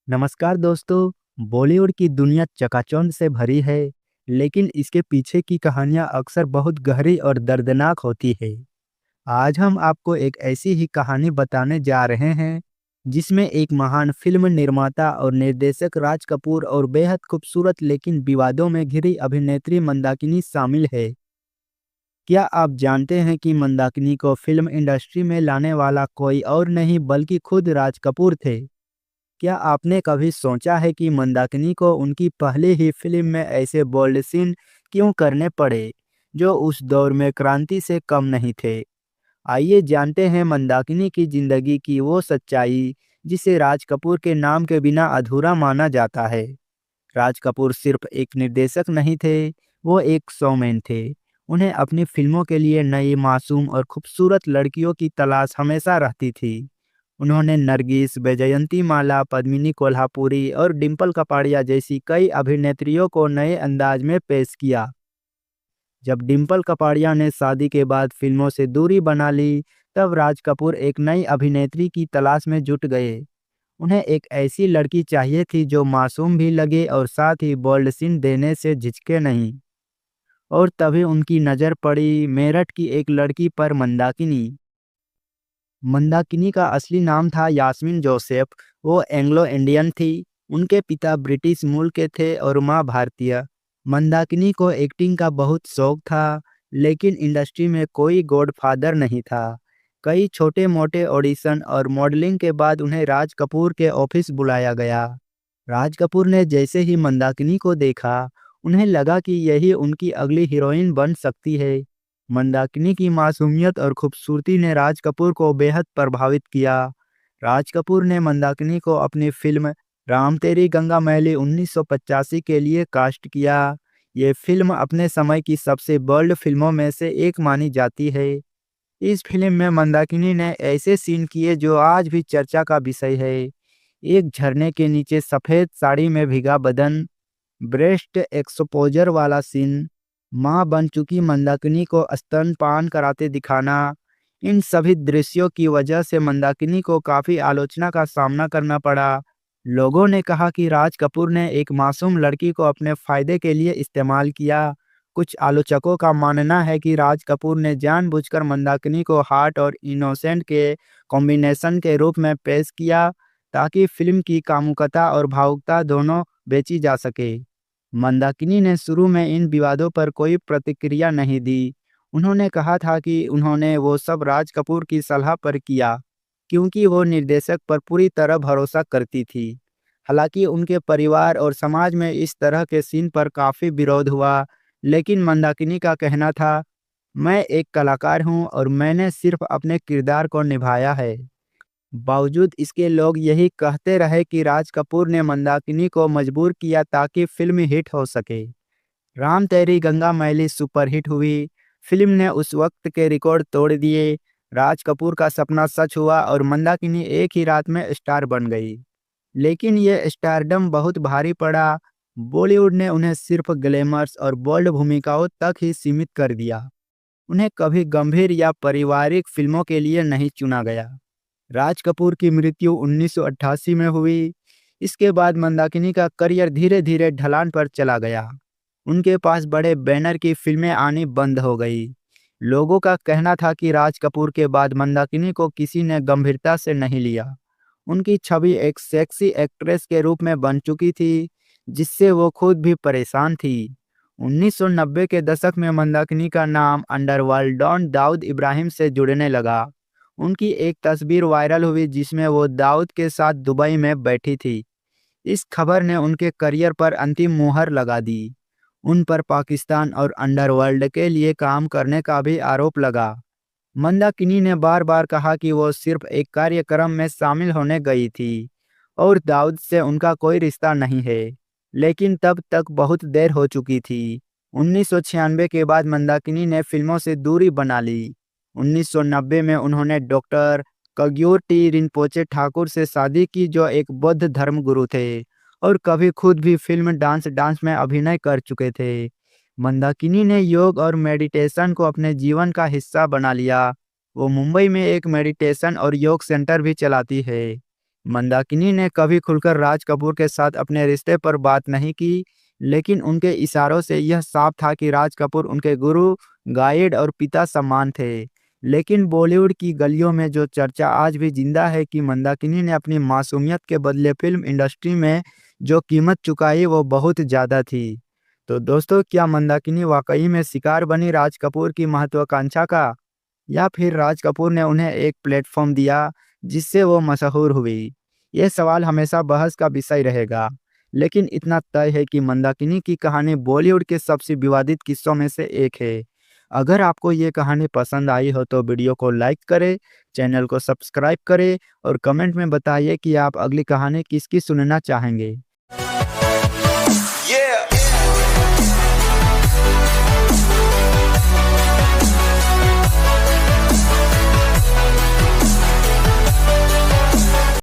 नमस्कार दोस्तों। बॉलीवुड की दुनिया चकाचौंध से भरी है, लेकिन इसके पीछे की कहानियां अक्सर बहुत गहरी और दर्दनाक होती है। आज हम आपको एक ऐसी ही कहानी बताने जा रहे हैं, जिसमें एक महान फिल्म निर्माता और निर्देशक राज कपूर और बेहद खूबसूरत लेकिन विवादों में घिरी अभिनेत्री मंदाकिनी शामिल है। क्या आप जानते हैं कि मंदाकिनी को फिल्म इंडस्ट्री में लाने वाला कोई और नहीं बल्कि खुद राज कपूर थे? क्या आपने कभी सोचा है कि मंदाकिनी को उनकी पहली ही फिल्म में ऐसे बोल्ड सीन क्यों करने पड़े, जो उस दौर में क्रांति से कम नहीं थे? आइए जानते हैं मंदाकिनी की जिंदगी की वो सच्चाई, जिसे राज कपूर के नाम के बिना अधूरा माना जाता है। राज कपूर सिर्फ एक निर्देशक नहीं थे, वो एक शोमैन थे। उन्हें अपनी फिल्मों के लिए नई, मासूम और खूबसूरत लड़कियों की तलाश हमेशा रहती थी। उन्होंने नरगिस, वैजयंती माला, पद्मिनी कोल्हापुरी और डिंपल कपाड़िया जैसी कई अभिनेत्रियों को नए अंदाज में पेश किया। जब डिंपल कपाड़िया ने शादी के बाद फिल्मों से दूरी बना ली, तब राज कपूर एक नई अभिनेत्री की तलाश में जुट गए। उन्हें एक ऐसी लड़की चाहिए थी जो मासूम भी लगे और साथ ही बोल्ड सीन देने से झिझके नहीं। और तभी उनकी नज़र पड़ी मेरठ की एक लड़की पर, मंदाकिनी। मंदाकिनी का असली नाम था यास्मीन जोसेफ। वो एंग्लो इंडियन थी। उनके पिता ब्रिटिश मूल के थे और माँ भारतीय। मंदाकिनी को एक्टिंग का बहुत शौक था, लेकिन इंडस्ट्री में कोई गॉडफादर नहीं था। कई छोटे मोटे ऑडिशन और मॉडलिंग के बाद उन्हें राज कपूर के ऑफिस बुलाया गया। राज कपूर ने जैसे ही मंदाकिनी को देखा, उन्हें लगा कि यही उनकी अगली हीरोइन बन सकती है। मंदाकिनी की मासूमियत और खूबसूरती ने राज कपूर को बेहद प्रभावित किया। राज कपूर ने मंदाकिनी को अपनी फिल्म राम तेरी गंगा मैली 1985 के लिए कास्ट किया। ये फिल्म अपने समय की सबसे बोल्ड फिल्मों में से एक मानी जाती है। इस फिल्म में मंदाकिनी ने ऐसे सीन किए जो आज भी चर्चा का विषय है। एक झरने के नीचे सफ़ेद साड़ी में भीगा बदन, ब्रेस्ट एक्सपोजर वाला सीन, मां बन चुकी मंदाकिनी को स्तनपान कराते दिखाना। इन सभी दृश्यों की वजह से मंदाकिनी को काफी आलोचना का सामना करना पड़ा। लोगों ने कहा कि राज कपूर ने एक मासूम लड़की को अपने फायदे के लिए इस्तेमाल किया। कुछ आलोचकों का मानना है कि राज कपूर ने जानबूझकर मंदाकिनी को हार्ट और इनोसेंट के कॉम्बिनेशन के रूप में पेश किया, ताकि फिल्म की कामुकता और भावुकता दोनों बेची जा सके। मंदाकिनी ने शुरू में इन विवादों पर कोई प्रतिक्रिया नहीं दी। उन्होंने कहा था कि उन्होंने वो सब राज कपूर की सलाह पर किया, क्योंकि वो निर्देशक पर पूरी तरह भरोसा करती थी। हालांकि उनके परिवार और समाज में इस तरह के सीन पर काफ़ी विरोध हुआ, लेकिन मंदाकिनी का कहना था, मैं एक कलाकार हूं और मैंने सिर्फ अपने किरदार को निभाया है। बावजूद इसके लोग यही कहते रहे कि राज कपूर ने मंदाकिनी को मजबूर किया ताकि फिल्म हिट हो सके। राम तेरी गंगा मैली सुपरहिट हुई। फिल्म ने उस वक्त के रिकॉर्ड तोड़ दिए। राज कपूर का सपना सच हुआ और मंदाकिनी एक ही रात में स्टार बन गई। लेकिन ये स्टारडम बहुत भारी पड़ा। बॉलीवुड ने उन्हें सिर्फ ग्लैमर्स और बोल्ड भूमिकाओं तक ही सीमित कर दिया। उन्हें कभी गंभीर या पारिवारिक फिल्मों के लिए नहीं चुना गया। राज कपूर की मृत्यु 1988 में हुई। इसके बाद मंदाकिनी का करियर धीरे धीरे ढलान पर चला गया। उनके पास बड़े बैनर की फिल्में आनी बंद हो गई। लोगों का कहना था कि राज कपूर के बाद मंदाकिनी को किसी ने गंभीरता से नहीं लिया। उनकी छवि एक सेक्सी एक्ट्रेस के रूप में बन चुकी थी, जिससे वो खुद भी परेशान थी। 1990 के दशक में मंदाकिनी का नाम अंडरवर्ल्ड डॉन दाऊद इब्राहिम से जुड़ने लगा। उनकी एक तस्वीर वायरल हुई जिसमें वो दाऊद के साथ दुबई में बैठी थी। इस खबर ने उनके करियर पर अंतिम मुहर लगा दी। उन पर पाकिस्तान और अंडरवर्ल्ड के लिए काम करने का भी आरोप लगा। मंदाकिनी ने बार बार कहा कि वो सिर्फ एक कार्यक्रम में शामिल होने गई थी और दाऊद से उनका कोई रिश्ता नहीं है। लेकिन तब तक बहुत देर हो चुकी थी। 1996 के बाद मंदाकिनी ने फिल्मों से दूरी बना ली। 1990 में उन्होंने डॉक्टर कग्यूर टी रिनपोचे ठाकुर से शादी की, जो एक बौद्ध धर्मगुरु थे और कभी खुद भी फिल्म डांस डांस में अभिनय कर चुके थे। मंदाकिनी ने योग और मेडिटेशन को अपने जीवन का हिस्सा बना लिया। वो मुंबई में एक मेडिटेशन और योग सेंटर भी चलाती है। मंदाकिनी ने कभी खुलकर राज कपूर के साथ अपने रिश्ते पर बात नहीं की, लेकिन उनके इशारों से यह साफ था कि राज कपूर उनके गुरु, गाइड और पिता समान थे। लेकिन बॉलीवुड की गलियों में जो चर्चा आज भी जिंदा है कि मंदाकिनी ने अपनी मासूमियत के बदले फिल्म इंडस्ट्री में जो कीमत चुकाई वो बहुत ज़्यादा थी। तो दोस्तों, क्या मंदाकिनी वाकई में शिकार बनी राज कपूर की महत्वाकांक्षा का, या फिर राज कपूर ने उन्हें एक प्लेटफॉर्म दिया जिससे वो मशहूर हुई? ये सवाल हमेशा बहस का विषय रहेगा। लेकिन इतना तय है कि मंदाकिनी की कहानी बॉलीवुड के सबसे विवादित किस्सों में से एक है। अगर आपको ये कहानी पसंद आई हो तो वीडियो को लाइक करें, चैनल को सब्सक्राइब करें और कमेंट में बताइए कि आप अगली कहानी किसकी सुनना चाहेंगे।